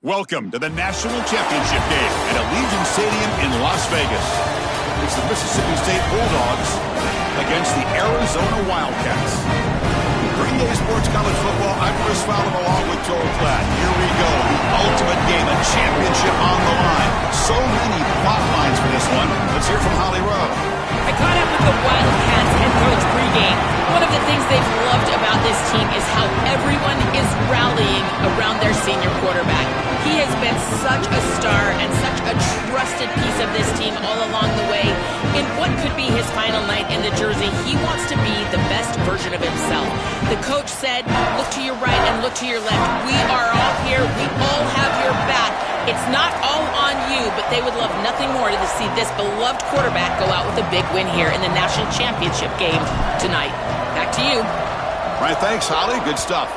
Welcome to the National Championship game at Allegiant Stadium in Las Vegas. It's the Mississippi State Bulldogs against the Arizona Wildcats. Green Day Sports College Football, I'm Chris Fowler along with Joel Platt. Here we go, the ultimate game, a championship on the line. So many plot lines for this one. Let's hear from Holly Rowe. I caught up with the Wildcats head coach pregame. One of the things they've loved about this team is how everyone is rallying around their senior quarterback. He has been such a star and such a trusted piece of this team all along the way. In what could be his final night in the jersey, he wants to be the best version of himself. The coach said, look to your right and look to your left. We are all here. We all have your back. It's not all on you, but they would love nothing more to see this beloved quarterback go out with a big win here in the national championship game tonight. Back to you. All right, thanks, Holly. Good stuff.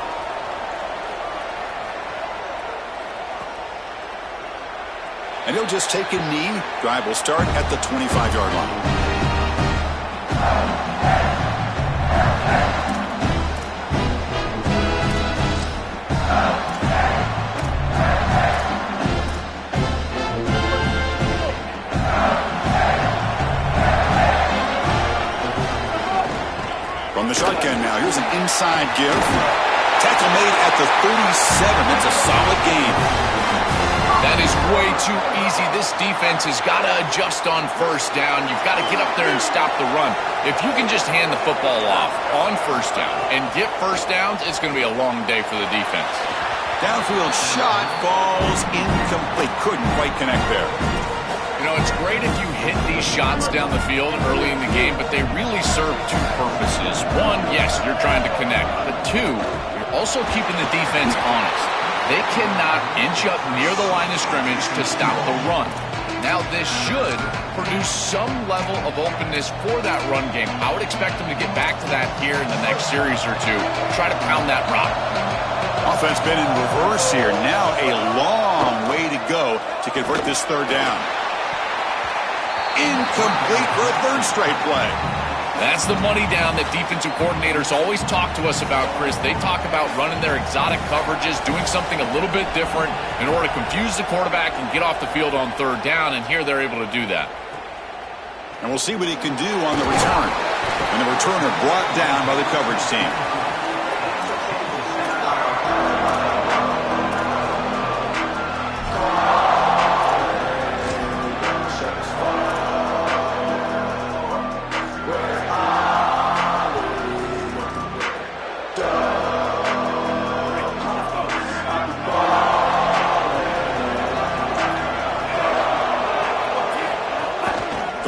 And he'll just take a knee. Drive will start at the 25-yard line. From the shotgun now, here's an inside give. Tackle made at the 37. It's a solid game. That is way too easy. This defense has got to adjust on first down. You've got to get up there and stop the run. If you can just hand the football off on first down and get first downs, it's going to be a long day for the defense. Downfield shot falls incomplete. Couldn't quite connect there. You know, it's great if you hit these shots down the field early in the game, but they really serve two purposes. One, yes, you're trying to connect. But two, you're also keeping the defense honest. They cannot inch up near the line of scrimmage to stop the run. Now, this should produce some level of openness for that run game. I would expect them to get back to that here in the next series or two. Try to pound that rock. Offense been in reverse here. Now a long way to go to convert this third down. Incomplete for a third straight play. That's the money down that defensive coordinators always talk to us about, Chris. They talk about running their exotic coverages, doing something a little bit different in order to confuse the quarterback and get off the field on third down, and here they're able to do that. And we'll see what he can do on the return. And the returner brought down by the coverage team.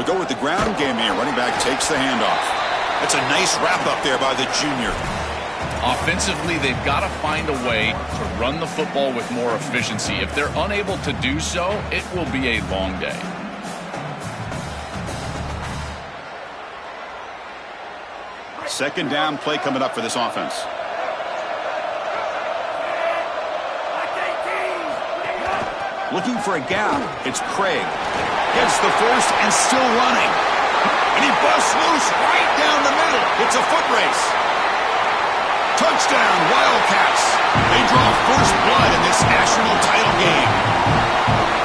Go with the ground game here. Running back takes the handoff. That's a nice wrap up there by the junior. Offensively, they've got to find a way to run the football with more efficiency. If they're unable to do so, it will be a long day. Second down play coming up for this offense. Looking for a gap. It's Craig. Gets the first and still running. And he busts loose right down the middle. It's a foot race. Touchdown, Wildcats. They draw first blood in this national title game.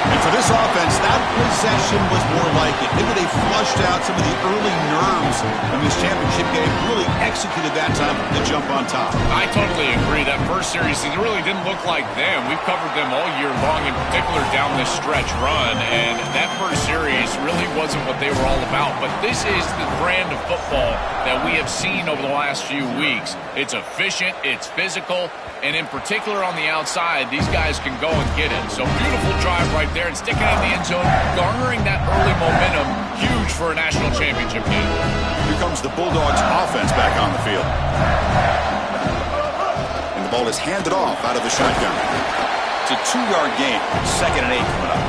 And for this offense, that possession was more like it. Maybe they flushed out some of the early nerves in this championship game. Really executed that time to jump on top. I totally agree. That first series, it really didn't look like them. We've covered them all year long, in particular down this stretch run. And that first series really wasn't what they were all about. But this is the brand of football that we have seen over the last few weeks. It's efficient, it's physical, and in particular on the outside, these guys can go and get it. So beautiful drive right there and sticking in the end zone, garnering that early momentum, huge for a national championship game. Here comes the Bulldogs offense back on the field. And the ball is handed off out of the shotgun. It's a 2-yard gain, 2nd and 8 coming up.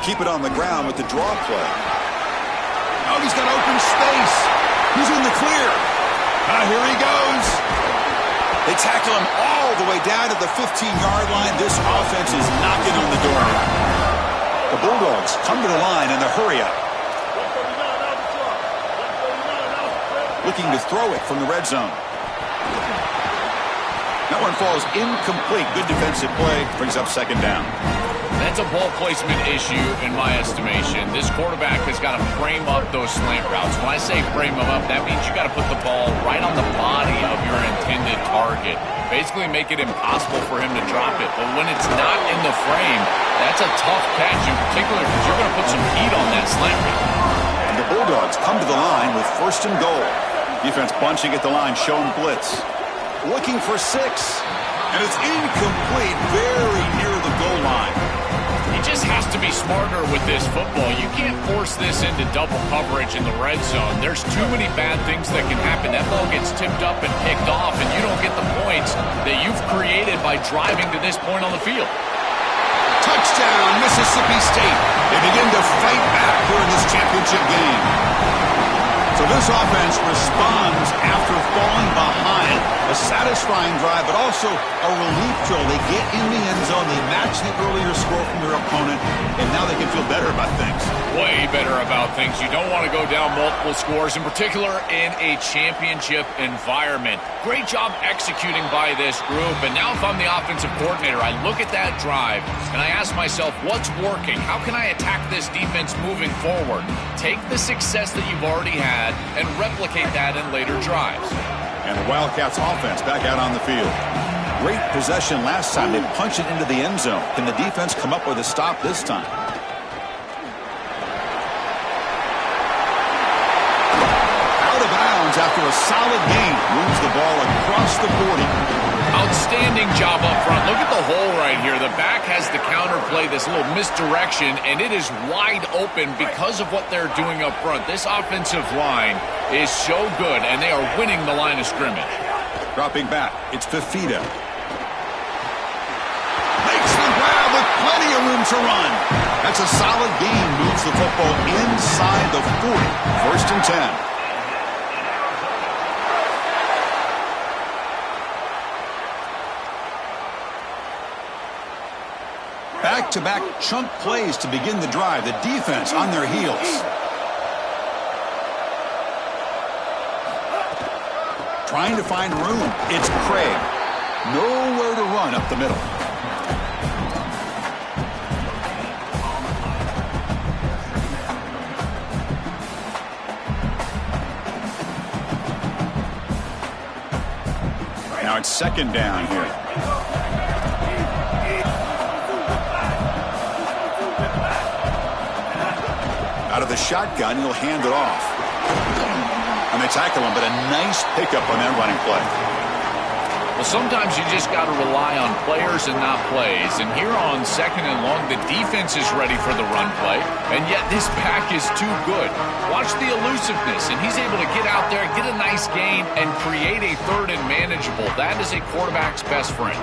Keep it on the ground with the draw play. Oh, he's got open space. He's in the clear. Here he goes. They tackle him all the way down to the 15-yard line. This offense is knocking on the door now. The Bulldogs come to the line in the hurry-up. Looking to throw it from the red zone. That one falls incomplete. Good defensive play. Brings up second down. That's a ball placement issue in my estimation. This quarterback has got to frame up those slant routes. When I say frame them up, that means you got to put the ball right on the body of your intended target. Basically make it impossible for him to drop it. But when it's not in the frame, that's a tough catch, in particular because you're going to put some heat on that slant route. And the Bulldogs come to the line with first and goal. Defense bunching at the line, showing blitz. Looking for 6. And it's incomplete, very near the goal line. He just has to be smarter with this football. You can't force this into double coverage in the red zone. There's too many bad things that can happen. That ball gets tipped up and picked off, and you don't get the points that you've created by driving to this point on the field. Touchdown, Mississippi State. They begin to fight back here in this championship game. So this offense responds after falling behind. A satisfying drive, but also a relief throw. They get in the end zone. They match the earlier score from their opponent, and now they can feel better about things. Way better about things. You don't want to go down multiple scores, in particular in a championship environment. Great job executing by this group. And now if I'm the offensive coordinator, I look at that drive, and I ask myself, what's working? How can I attack this defense moving forward? Take the success that you've already had and replicate that in later drives. And the Wildcats offense back out on the field. Great possession last time. They punch it into the end zone. Can the defense come up with a stop this time? Out of bounds after a solid gain. Moves the ball across the 40. Outstanding job up front. Look at the hole right here. The back has the counter play, this little misdirection, and it is wide open because of what they're doing up front. This offensive line is so good, and they are winning the line of scrimmage. Dropping back, it's Fifita. Makes the grab with plenty of room to run. That's a solid gain. Moves the football inside the 40. First and 10. Back-to-back chunk plays to begin the drive. The defense on their heels. Trying to find room. It's Craig. Nowhere to run up the middle. Now it's second down here. Out of the shotgun, he'll hand it off. And they tackle him, but a nice pickup on that running play. Well, sometimes you just got to rely on players and not plays. And here on second and long, the defense is ready for the run play. And yet this pack is too good. Watch the elusiveness. And he's able to get out there, get a nice gain, and create a third and manageable. That is a quarterback's best friend.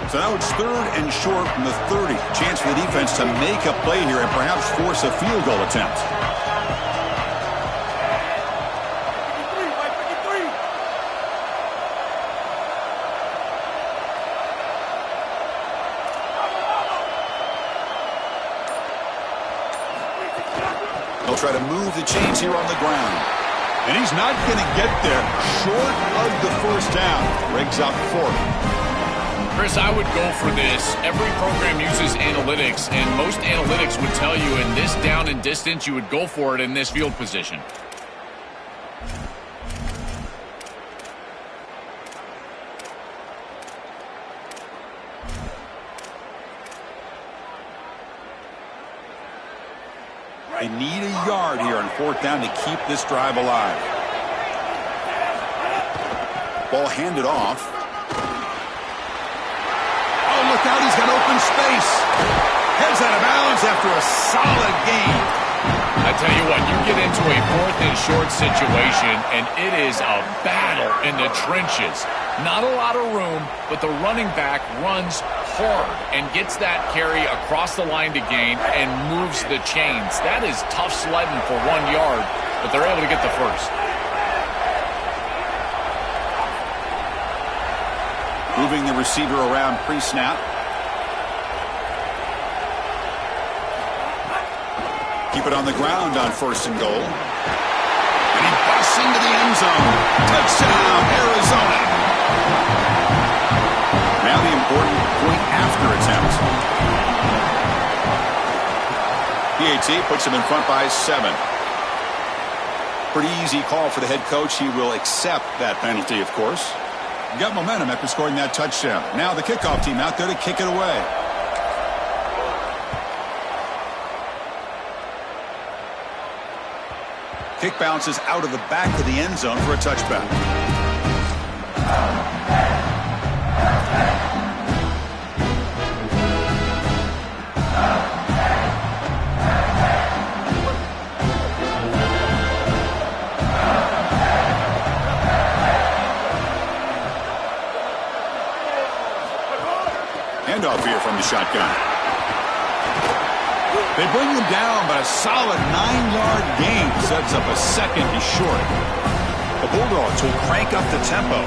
So now it's third and short from the 30. Chance for the defense to make a play here and perhaps force a field goal attempt. They'll try to move the chains here on the ground. And he's not going to get there. Short of the first down. Brings up fourth. Chris, I would go for this. Every program uses analytics, and most analytics would tell you in this down and distance, you would go for it in this field position. They need a yard here on fourth down to keep this drive alive. Ball handed off. Oh, look out, he's got open space. Heads out of bounds after a solid gain. I tell you what, you get into a fourth and short situation, and it is a battle in the trenches. Not a lot of room, but the running back runs hard and gets that carry across the line to gain and moves the chains. That is tough sledding for 1 yard, but they're able to get the first. moving the receiver around pre-snap. Keep it on the ground on 1st and goal. And he busts into the end zone. Touchdown, Arizona. Now the important point after attempt. PAT puts him in front by 7. Pretty easy call for the head coach. He will accept that penalty, of course. Got momentum after scoring that touchdown. Now the kickoff team out there to kick it away. Kick bounces out of the back of the end zone for a touchback. Handoff here from the shotgun. They bring him down, but a solid 9-yard gain sets up a second and short. The Bulldogs will crank up the tempo.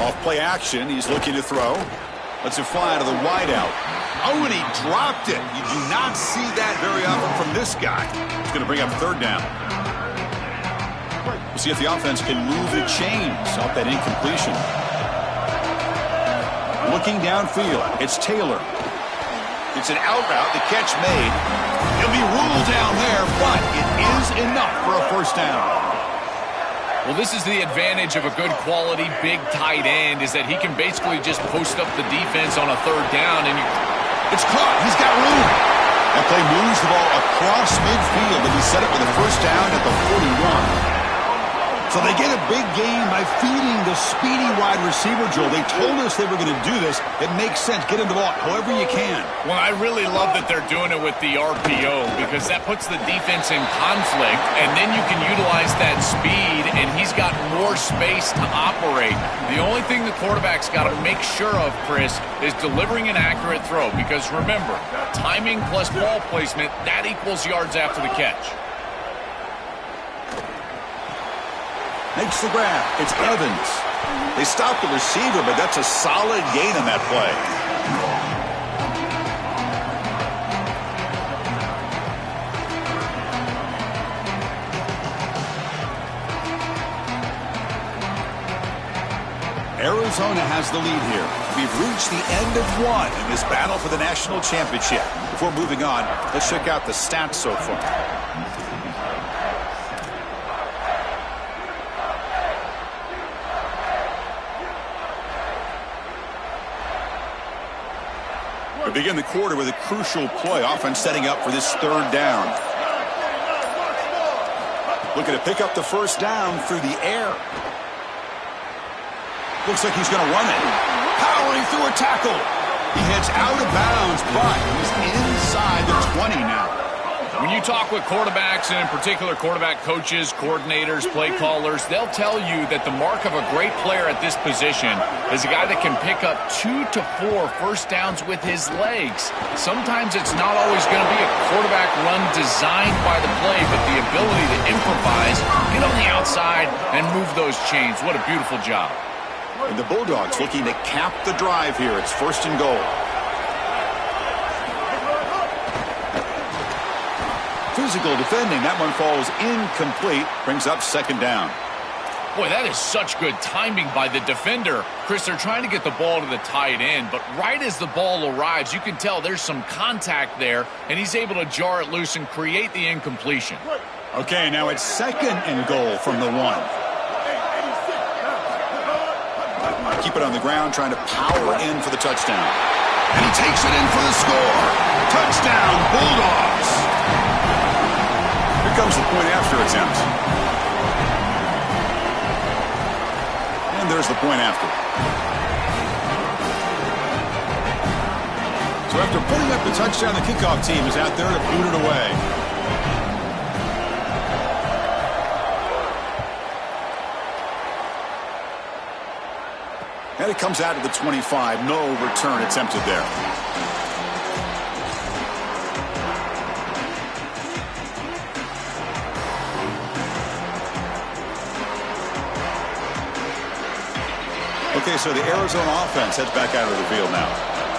Off play action, he's looking to throw. Lets it fly to the wideout. Oh, and he dropped it. You do not see that very often from this guy. It's going to bring up 3rd down. We'll see if the offense can move the chains off that incompletion. Looking downfield, it's Taylor. It's an out route, the catch made. He'll be ruled down there, but it is enough for a 1st down. Well, this is the advantage of a good quality big tight end, is that he can basically just post up the defense on a 3rd down, and it's caught. He's got room. That play moves the ball across midfield, and he set it with a 1st down at the 41. So they get a big gain by feeding the speedy wide receiver, Joel. They told us they were going to do this. It makes sense. Get him the ball however you can. Well, I really love that they're doing it with the RPO because that puts the defense in conflict, and then you can utilize that speed, and he's got more space to operate. The only thing the quarterback's got to make sure of, Chris, is delivering an accurate throw because, remember, timing plus ball placement, that equals yards after the catch. Makes the grab. It's Evans. They stopped the receiver, but that's a solid gain on that play. Arizona has the lead here. We've reached the end of one in this battle for the national championship. Before moving on, let's check out the stats so far. We begin the quarter with a crucial play. Offense setting up for this 3rd down. Looking to pick up the 1st down through the air. Looks like he's going to run it. Powering through a tackle. He heads out of bounds, but he's inside the 20 now. When you talk with quarterbacks, and in particular quarterback coaches, coordinators, play callers, they'll tell you that the mark of a great player at this position is a guy that can pick up 2 to 4 1st downs with his legs. Sometimes it's not always going to be a quarterback run designed by the play, but the ability to improvise, get on the outside, and move those chains. What a beautiful job. And the Bulldogs looking to cap the drive here. It's 1st and goal. Physical defending. That one falls incomplete. Brings up 2nd down. Boy, that is such good timing by the defender. Chris, they're trying to get the ball to the tight end, but right as the ball arrives, you can tell there's some contact there, and he's able to jar it loose and create the incompletion. Okay, now it's 2nd and goal from the 1. Keep it on the ground, trying to power in for the touchdown. And he takes it in for the score. Touchdown, Bulldogs. Here comes the point after attempt. And there's the point after. So after putting up the touchdown, the kickoff team is out there to boot it away. And it comes out of the 25. No return attempted there. Okay, so the Arizona offense heads back out of the field now.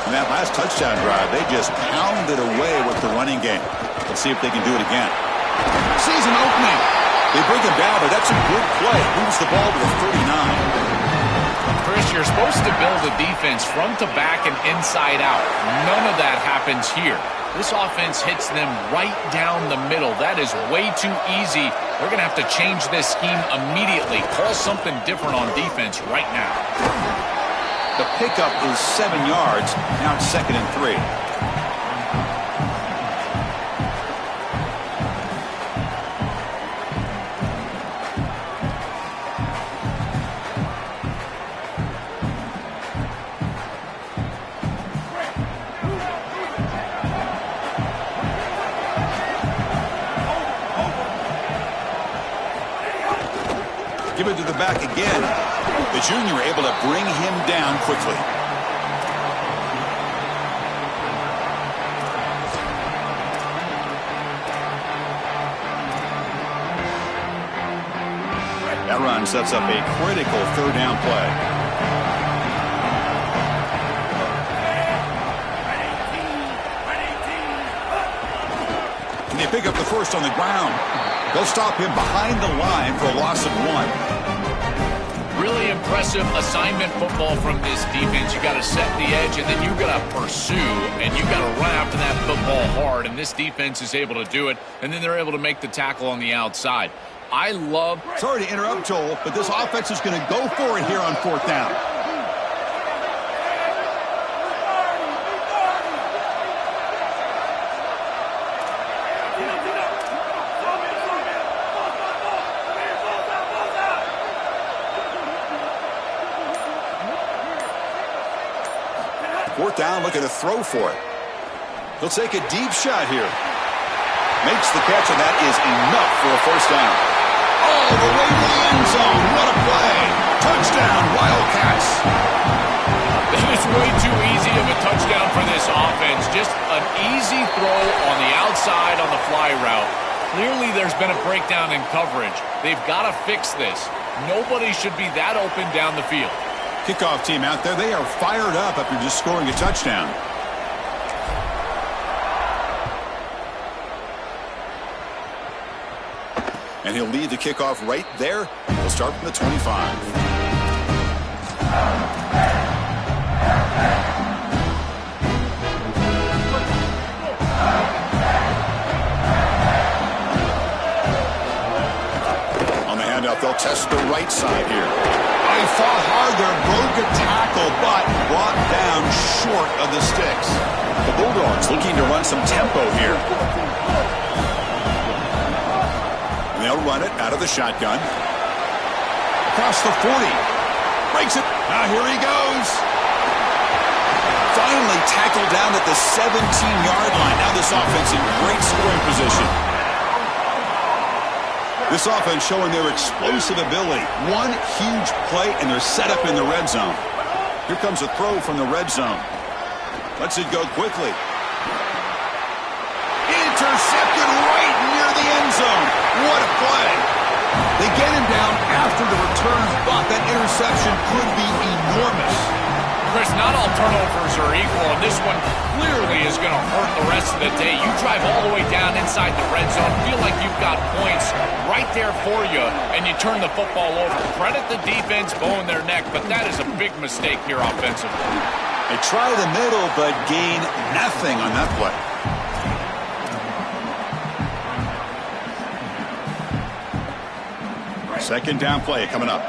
In that last touchdown drive, they just pounded away with the running game. Let's see if they can do it again. Sees an opening. They bring him down, but that's a good play. Moves the ball to the 39. Chris, you're supposed to build a defense front to back and inside out. None of that happens here. This offense hits them right down the middle. That is way too easy. We're going to have to change this scheme immediately. Call something different on defense right now. The pickup is 7 yards. Now it's 2nd and 3. Give it to the back again. The junior able to bring him down quickly. That run sets up a critical 3rd down play. And they pick up the first on the ground. They'll stop him behind the line for a loss of 1. Really impressive assignment football from this defense. You got to set the edge, and then you got to pursue, and you got to run after that football hard. And this defense is able to do it, and then they're able to make the tackle on the outside. I love. Sorry to interrupt, Joel, but this offense is going to go for it here on 4th down. Fourth down, looking to throw for it. He'll take a deep shot here. Makes the catch, and that is enough for a 1st down. All the way to the end zone. What a play. Touchdown, Wildcats. That is way too easy of a touchdown for this offense. Just an easy throw on the outside on the fly route. Clearly, there's been a breakdown in coverage. They've got to fix this. Nobody should be that open down the field. Kickoff team out there, they are fired up after just scoring a touchdown. And he'll lead the kickoff right there. He'll start from the 25. On the handoff, they'll test the right side here. He fought hard there, broke a tackle, but brought down short of the sticks. The Bulldogs looking to run some tempo here. And they'll run it out of the shotgun. Across the 40. Breaks it. Now here he goes. Finally tackled down at the 17-yard line. Now this offense in great scoring position. This offense showing their explosive ability. One huge play, and they're set up in the red zone. Here comes a throw from the red zone. Lets it go quickly. Intercepted right near the end zone. What a play. They get him down after the return, but that interception could be enormous. Chris, not all turnovers are equal, and this one clearly is going to hurt the rest of the day. You drive all the way down inside the red zone, feel like you've got points right there for you, and you turn the football over. Credit the defense, bowing their neck, but that is a big mistake here offensively. They try the middle, but gain nothing on that play. Second down play coming up.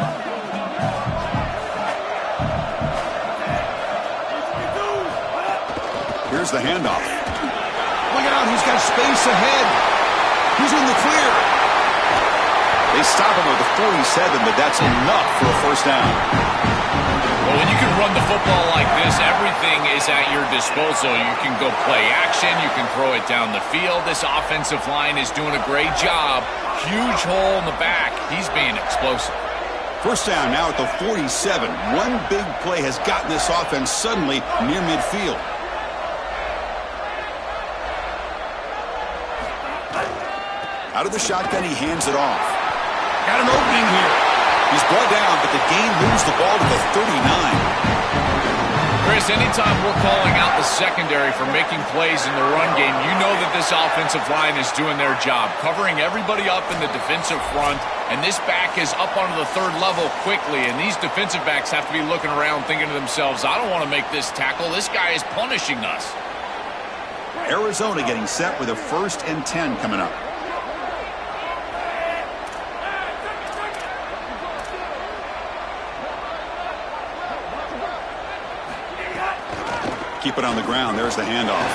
Here's the handoff. Look out, he's got space ahead. He's in the clear. They stop him at the 47, but that's enough for a 1st down. Well, when you can run the football like this, everything is at your disposal. You can go play action. You can throw it down the field. This offensive line is doing a great job. Huge hole in the back. He's being explosive. 1st down now at the 47. One big play has gotten this offense suddenly near midfield. Out of the shotgun, he hands it off. Got an opening here. He's brought down, but the game moves the ball to the 39. Chris, anytime we're calling out the secondary for making plays in the run game, you know that this offensive line is doing their job, covering everybody up in the defensive front, and this back is up onto the third level quickly, and these defensive backs have to be looking around thinking to themselves, I don't want to make this tackle. This guy is punishing us. Arizona getting set with a 1st and 10 coming up. Keep it on the ground. There's the handoff.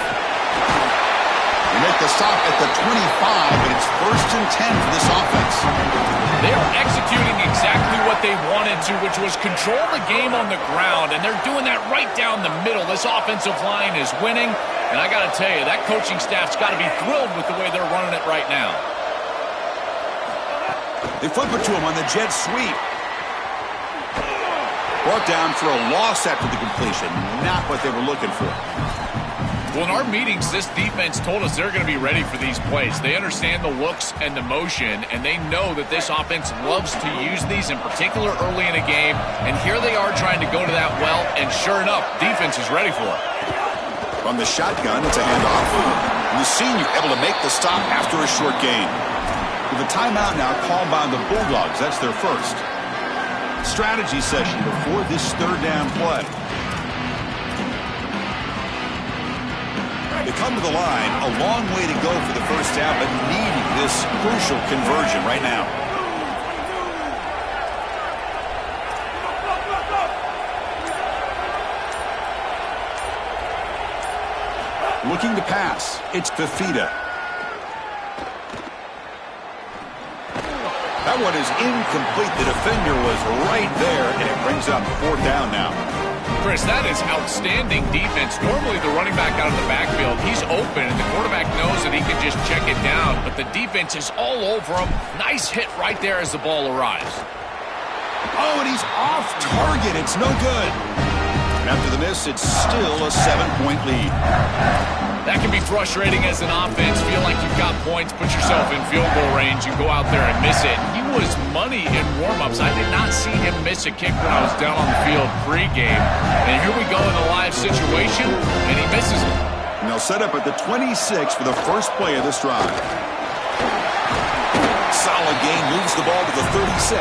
They make the stop at the 25, but it's 1st and 10 for this offense. They are executing exactly what they wanted to, which was control the game on the ground, and they're doing that right down the middle. This offensive line is winning, and I got to tell you, that coaching staff's got to be thrilled with the way they're running it right now. They flip it to him on the jet sweep. Brought down for a loss after the completion. Not what they were looking for. Well, in our meetings, this defense told us they're going to be ready for these plays. They understand the looks and the motion, and they know that this offense loves to use these, in particular early in a game. And here they are trying to go to that well, and sure enough, defense is ready for it. From the shotgun, it's a handoff. And the senior able to make the stop after a short gain. With a timeout now called by the Bulldogs. That's their first. Strategy session before this 3rd down play. They come to the line, a long way to go for the 1st down, but needing this crucial conversion right now. Looking to pass, it's Fafita. That one is incomplete. The defender was right there, and it brings up 4th down now. Chris, that is outstanding defense. Normally the running back out of the backfield, he's open, and the quarterback knows that he can just check it down, but the defense is all over him. Nice hit right there as the ball arrives. Oh, and he's off target. It's no good. And after the miss, it's still a 7-point lead. That can be frustrating as an offense. Feel like you've got points, put yourself in field goal range, and go out there and miss it. He was money in warm-ups. I did not see him miss a kick when I was down on the field pregame. And here we go in the live situation, and he misses it. And they'll set up at the 26 for the first play of this drive. Solid gain, moves the ball to the 36.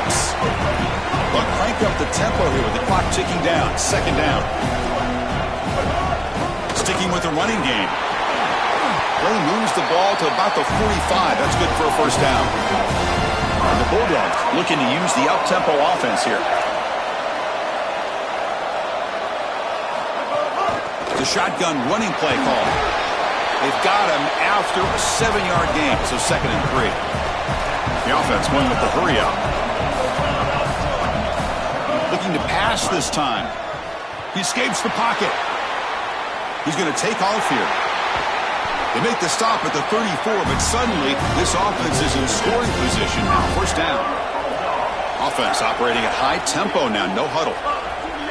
But crank up the tempo here with the clock ticking down. 2nd down. Sticking with the running game. Play moves the ball to about the 45. That's good for a 1st down. And the Bulldogs looking to use the up-tempo offense here. The shotgun running play call. They've got him after a 7-yard gain, so 2nd and 3. The offense going with the hurry up. Looking to pass this time. He escapes the pocket. He's going to take off here. They make the stop at the 34, but suddenly this offense is in scoring position now. 1st down. Offense operating at high tempo now. No huddle.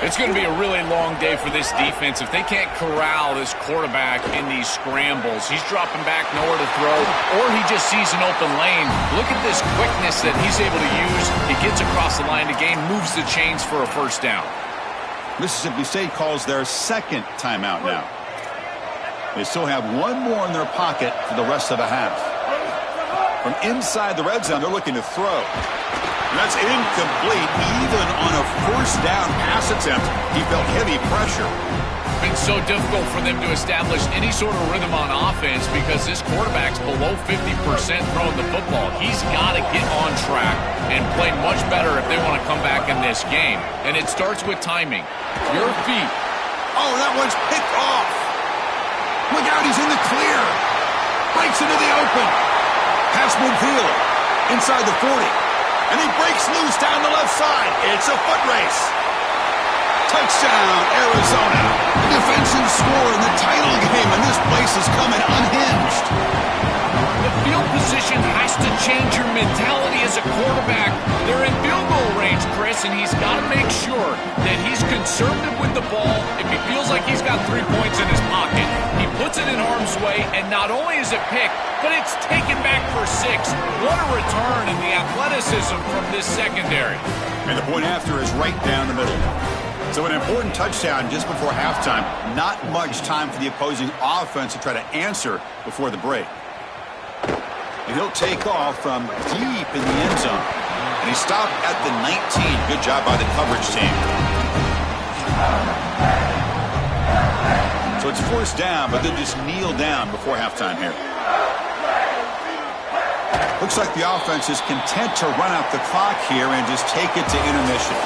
It's going to be a really long day for this defense. If they can't corral this quarterback in these scrambles, he's dropping back nowhere to throw, or he just sees an open lane. Look at this quickness that he's able to use. He gets across the line to gain, moves the chains for a 1st down. Mississippi State calls their 2nd timeout now. They still have one more in their pocket for the rest of the half. From inside the red zone, they're looking to throw. And that's incomplete. Even on a 1st down pass attempt, he felt heavy pressure. It's been so difficult for them to establish any sort of rhythm on offense because this quarterback's below 50% throwing the football. He's got to get on track and play much better if they want to come back in this game. And it starts with timing. Your feet. Oh, that one's picked off. Look out, he's in the clear. Breaks into the open. Pass midfield. Inside the 40. And he breaks loose down the left side. It's a foot race. Touchdown, Arizona. The defensive score in the title game, and this place is coming unhinged. The field position has to change your mentality as a quarterback. They're in field goal range. range, Chris, and he's got to make sure that he's conservative with the ball. If he feels like he's got 3 points in his pocket, he puts it in harm's way, and not only is it picked, but it's taken back for 6. What a return in the athleticism from this secondary. And the point after is right down the middle. So an important touchdown just before halftime. Not much time for the opposing offense to try to answer before the break. And he'll take off from deep in the end zone. And he stopped at the 19. Good job by the coverage team. So it's forced down, but then just kneel down before halftime here. Looks like the offense is content to run out the clock here and just take it to intermission.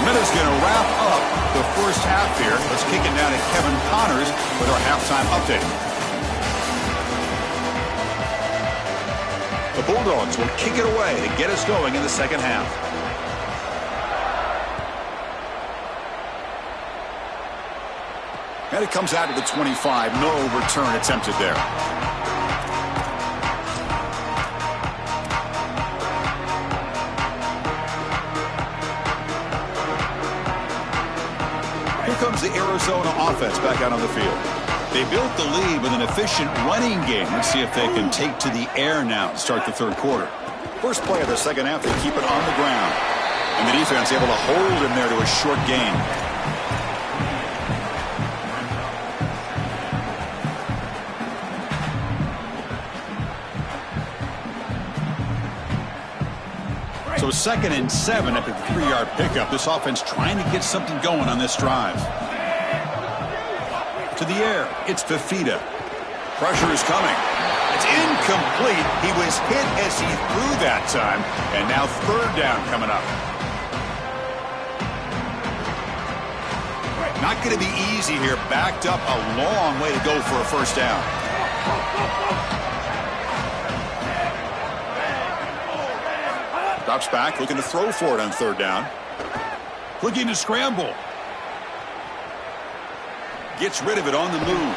Minutes going to wrap up the first half here. Let's kick it down to Kevin Connors with our halftime update. The Bulldogs will kick it away to get us going in the second half. And it comes out to the 25. No return attempted there. Here comes the Arizona offense back out on the field. They built the lead with an efficient running game. Let's see if they can take to the air now to start the third quarter. First play of the second half, they keep it on the ground. And the defense able to hold him there to a short gain. So 2nd and 7 after the 3-yard pickup. This offense trying to get something going on this drive. To the air, it's Fafita. Pressure is coming. It's incomplete. He was hit as he threw that time. And now 3rd down coming up. Not going to be easy here. Backed up a long way to go for a first down. Drops back, looking to throw for it on 3rd down. Looking to scramble. Gets rid of it on the move.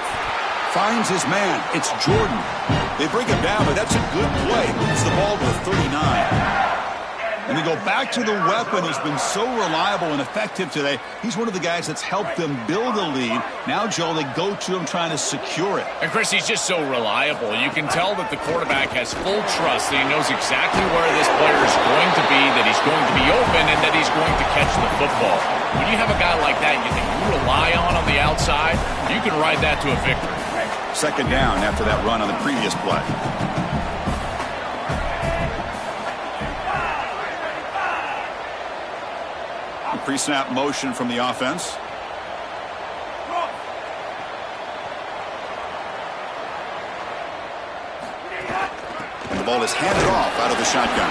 Finds his man. It's Jordan. They bring him down, but that's a good play. Moves the ball to the 39. And they go back to the weapon who's been so reliable and effective today. He's one of the guys that's helped them build a lead. Now, Joe, they go to him trying to secure it. And, Chris, he's just so reliable. You can tell that the quarterback has full trust that he knows exactly where this player is going to be, that he's going to be open, and that he's going to catch the football. When you have a guy like that you can rely on the outside, you can ride that to a victory. 2nd down after that run on the previous play. Pre-snap motion from the offense. And the ball is handed off out of the shotgun.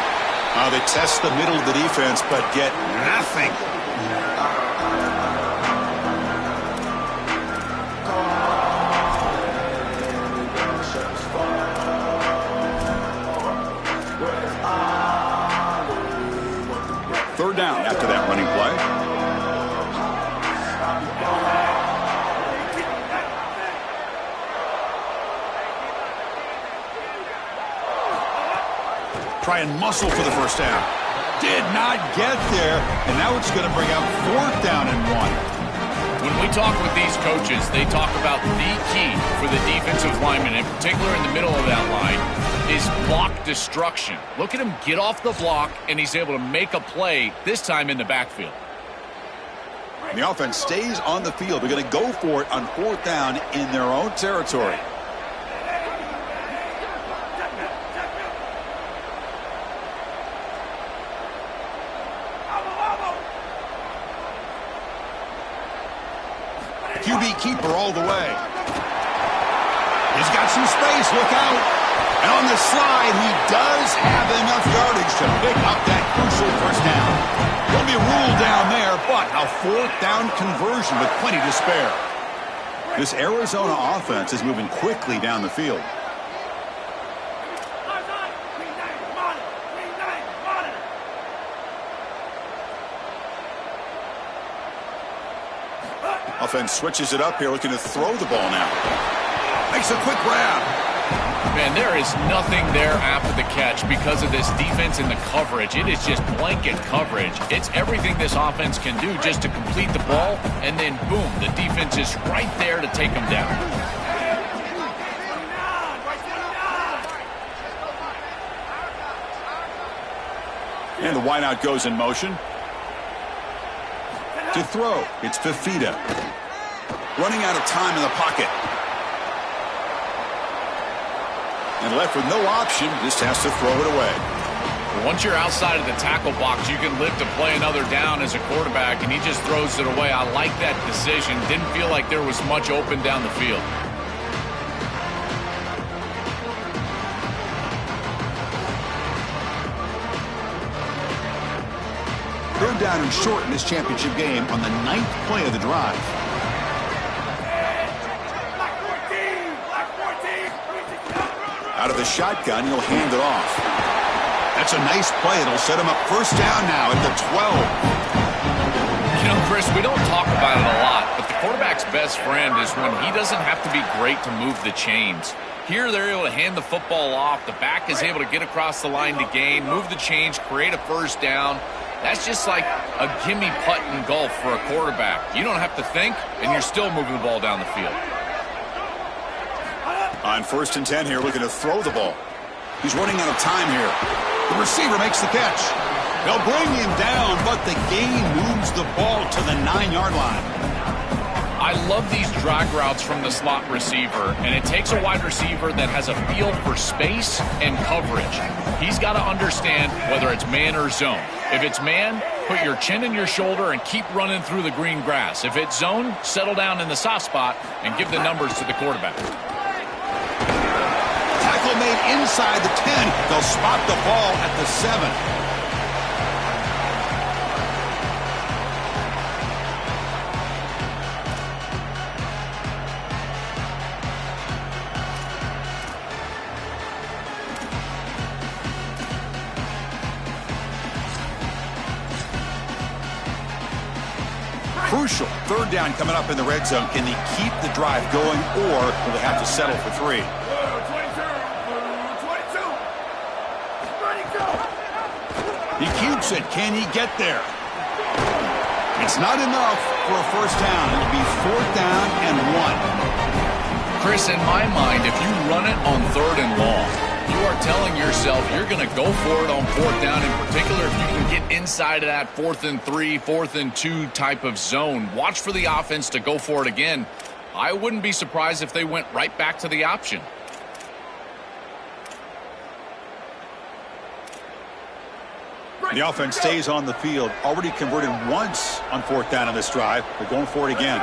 They test the middle of the defense, but get nothing. Third down after that running play. Try and muscle for the first down. Did not get there, and now it's going to bring out 4th down and 1. When we talk with these coaches, they talk about the key for the defensive lineman, in particular in the middle of that line, is block destruction. Look at him get off the block, and he's able to make a play, this time in the backfield. The offense stays on the field. They're going to go for it on 4th down in their own territory. QB keeper all the way. He's got some space. Look out. And on the slide, he does have enough yardage to pick up that crucial first down. There'll be a rule down there, but a 4th down conversion with plenty to spare. This Arizona offense is moving quickly down the field. Offense switches it up here, looking to throw the ball now. Makes a quick grab. Man, there is nothing there after the catch because of this defense and the coverage. It is just blanket coverage. It's everything this offense can do just to complete the ball, and then boom, the defense is right there to take them down. And the wideout goes in motion. To throw, it's Fafita. Running out of time in the pocket. And left with no option, just has to throw it away. Once you're outside of the tackle box, you can live to play another down as a quarterback, and he just throws it away. I like that decision. Didn't feel like there was much open down the field. Third down and short in this championship game on the 9th play of the drive. Out of the shotgun, he'll hand it off. That's a nice play. It'll set him up first down now at the 12. You know, Chris, we don't talk about it a lot, but the quarterback's best friend is when he doesn't have to be great to move the chains. Here, they're able to hand the football off. The back is able to get across the line to gain, move the chains, create a first down. That's just like a gimme putt in golf for a quarterback. You don't have to think, and you're still moving the ball down the field. On 1st and 10 here, looking to throw the ball. He's running out of time here. The receiver makes the catch. They'll bring him down, but the gain moves the ball to the 9-yard line. I love these drag routes from the slot receiver, and it takes a wide receiver that has a feel for space and coverage. He's got to understand whether it's man or zone. If it's man, put your chin in your shoulder and keep running through the green grass. If it's zone, settle down in the soft spot and give the numbers to the quarterback. Tackle made inside the 10. They'll spot the ball at the 7. Crucial. Third down coming up in the red zone. Can they keep the drive going, or will they have to settle for 3? He keeps it. Can he get there? It's not enough for a first down. It'll be 4th down and 1. Chris, in my mind, if you run it on 3rd and long, you are telling yourself you're going to go for it on 4th down, in particular if you can get inside of that 4th and 3, 4th and 2 type of zone. Watch for the offense to go for it again. I wouldn't be surprised if they went right back to the option. The offense stays on the field. Already converted once on 4th down on this drive. They're going for it again.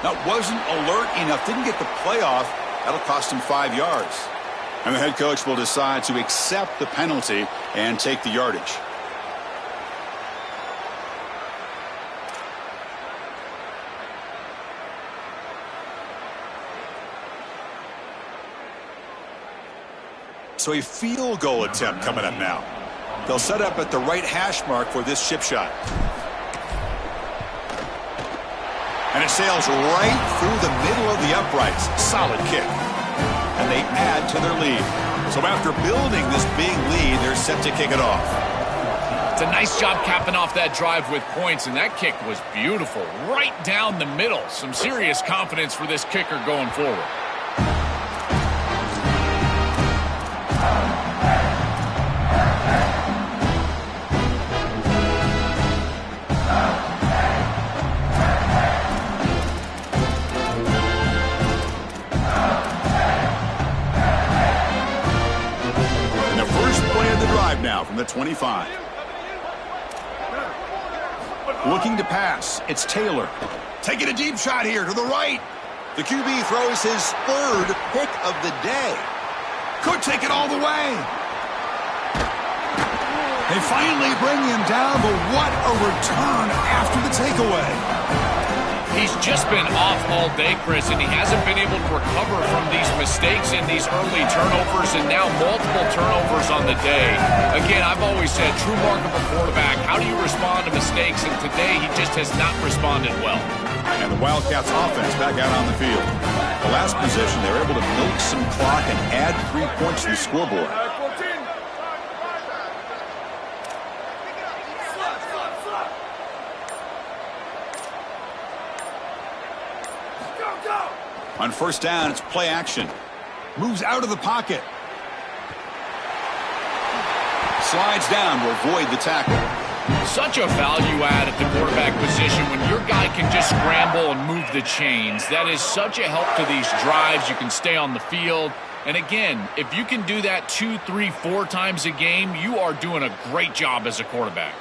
That wasn't alert enough. Didn't get the play off. That'll cost him 5 yards. And the head coach will decide to accept the penalty and take the yardage. So a field goal attempt coming up now. They'll set up at the right hash mark for this chip shot. And it sails right through the middle of the uprights. Solid kick. And they add to their lead. So after building this big lead, they're set to kick it off. It's a nice job capping off that drive with points, and that kick was beautiful. Right down the middle. Some serious confidence for this kicker going forward. Now from the 25. Looking to pass. It's Taylor. Taking a deep shot here to the right. The QB throws his 3rd pick of the day. Could take it all the way. They finally bring him down, but what a return after the takeaway. He's just been off all day, Chris, and he hasn't been able to recover from these mistakes and these early turnovers, and now multiple turnovers on the day. Again, I've always said, true mark of a quarterback, how do you respond to mistakes? And today, he just has not responded well. And the Wildcats offense back out on the field. The last possession, they were able to milk some clock and add 3 points to the scoreboard. On first down, it's play action. Moves out of the pocket. Slides down to avoid the tackle. Such a value add at the quarterback position when your guy can just scramble and move the chains. That is such a help to these drives. You can stay on the field. And again, if you can do that 2, 3, 4 times a game, you are doing a great job as a quarterback.